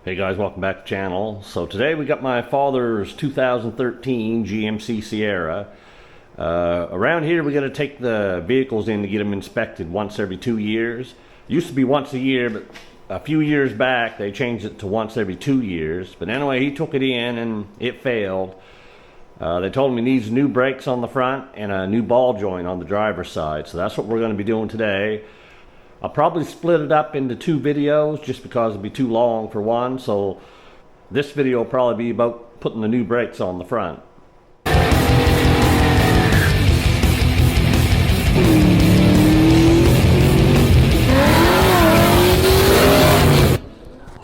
Hey guys, welcome back to the channel. So today we got my father's 2013 GMC Sierra. Around here we got to take the vehicles in to get them inspected once every 2 years. It used to be once a year, but a few years back they changed it to once every 2 years. But anyway, he took it in and it failed. They told him he needs new brakes on the front and a new ball joint on the driver's side. So that's what we're going to be doing today. I'll probably split it up into 2 videos just because it'd be too long for one. So this video will probably be about putting the new brakes on the front.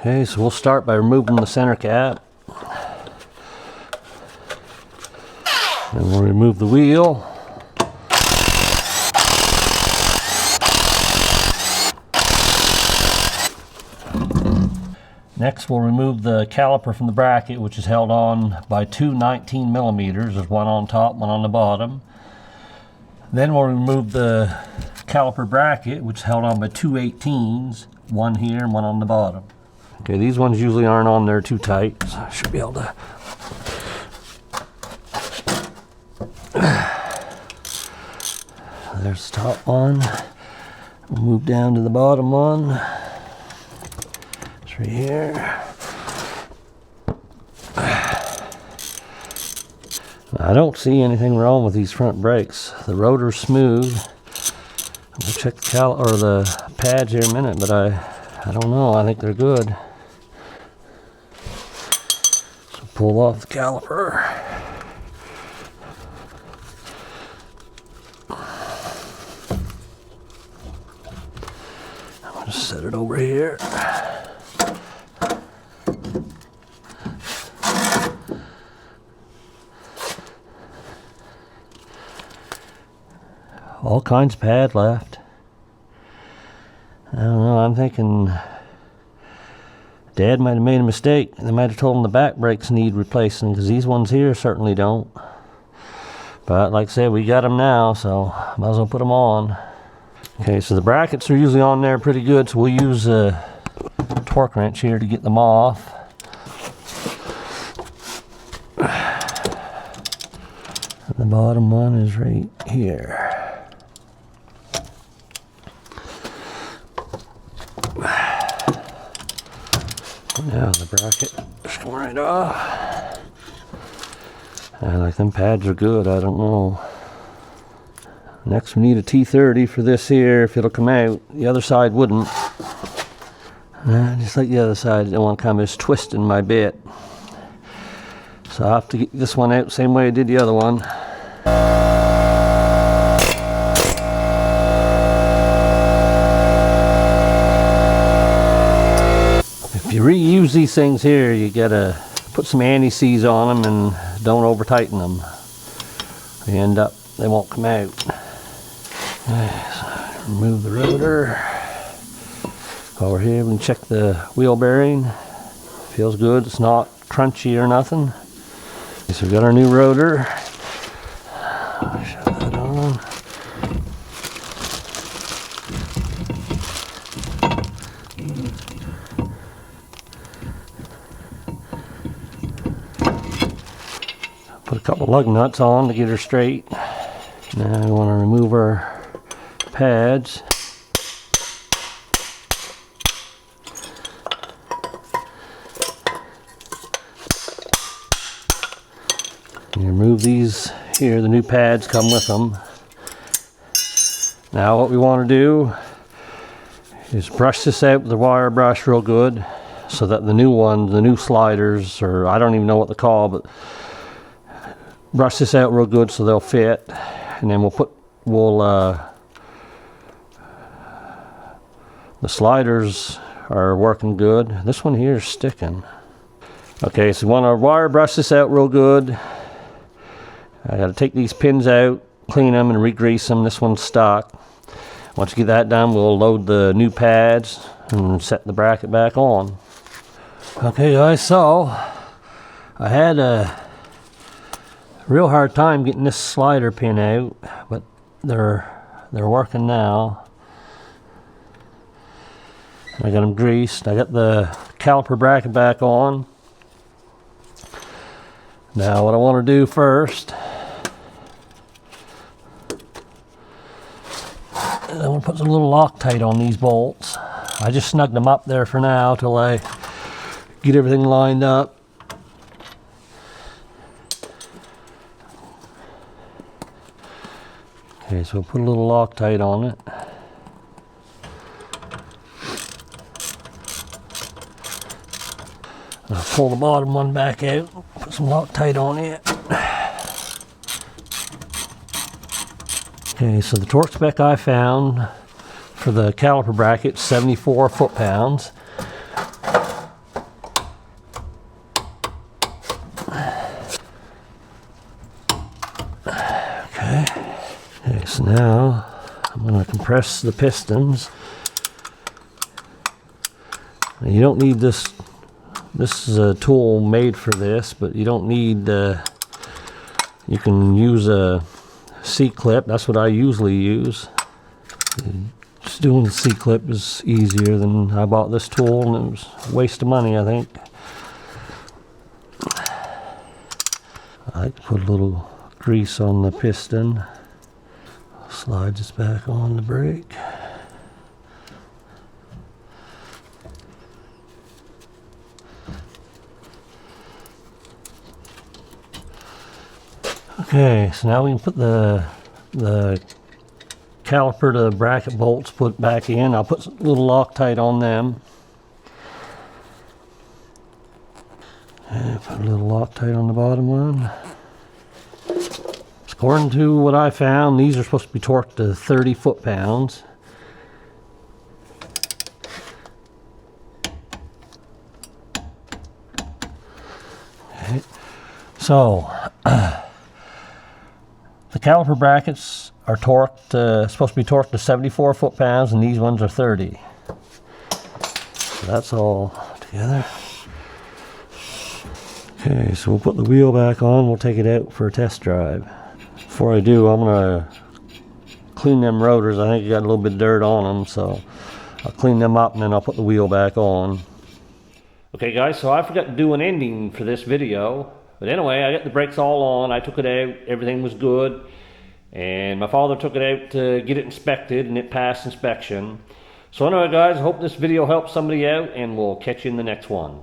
Okay, so we'll start by removing the center cap. And we'll remove the wheel. Next, we'll remove the caliper from the bracket, which is held on by 2 19 millimeters. There's one on top, one on the bottom. Then we'll remove the caliper bracket, which is held on by 2 18s, one here and one on the bottom. Okay, these ones usually aren't on there too tight, so I should be able to. There's the top one. We'll move down to the bottom one. Right here. I don't see anything wrong with these front brakes. The rotor's smooth. I'll check the the pads here in a minute, but I don't know. I think they're good. So pull off the caliper. I'm gonna set it over here. All kinds of pad left. I don't know, I'm thinking Dad might have made a mistake. They might have told him the back brakes need replacing, because these ones here certainly don't. But like I said, we got them now, so might as well put them on. Okay, so the brackets are usually on there pretty good, so we'll use a torque wrench here to get them off. The bottom one is right here. Now the bracket is coming right off. I like them pads are good, I don't know. Next we need a T30 for this here if it'll come out. The other side wouldn't. Just like the other side, I don't want to come as twisting my bit. So I'll have to get this one out the same way I did the other one. If you reuse these things here, you gotta put some anti-seize on them and don't over tighten them. They won't come out. So remove the rotor. Over here we can check the wheel bearing. Feels good, it's not crunchy or nothing. So we've got our new rotor. Shut that on. Put a couple lug nuts on to get her straight. Now we want to remove our pads. You remove these here, the new pads come with them. Now what we want to do is brush this out with the wire brush real good so that the new ones, the new sliders, or I don't even know what they're called, but brush this out real good so they'll fit. And then the sliders are working good. This one here is sticking. Okay, so we want to wire brush this out real good. I got to take these pins out, clean them, and re-grease them. This one's stuck. Once you get that done, we'll load the new pads and set the bracket back on. Okay guys, so I had a real hard time getting this slider pin out, but they're working now. I got them greased. I got the caliper bracket back on. Now what I want to do first, I want to put some little Loctite on these bolts. I just snugged them up there for now till I get everything lined up. Okay, so we'll put a little Loctite on it. I'll pull the bottom one back out, put some Loctite on it. Okay, so the torque spec I found for the caliper bracket, 74 foot-pounds. Okay, so now I'm going to compress the pistons. Now you don't need this. This is a tool made for this, but you don't need. You can use a C-clip. That's what I usually use. Just doing the C-clip is easier than I bought this tool, and it was a waste of money, I think. I like to put a little grease on the piston. Slide this back on the brake. Okay, so now we can put the caliper to the bracket bolts put back in. I'll put a little Loctite on them. And put a little Loctite on the bottom one. According to what I found, these are supposed to be torqued to 30 foot-pounds. Okay. So, the caliper brackets are torqued, supposed to be torqued to 74 foot-pounds, and these ones are 30. So that's all together. Okay, so we'll put the wheel back on. We'll take it out for a test drive. Before I do, I'm going to clean them rotors. I think I got a little bit of dirt on them, so I'll clean them up and then I'll put the wheel back on. Okay guys, so I forgot to do an ending for this video. But anyway, I got the brakes all on. I took it out. Everything was good. And my father took it out to get it inspected, and it passed inspection. So anyway guys, I hope this video helps somebody out, and we'll catch you in the next one.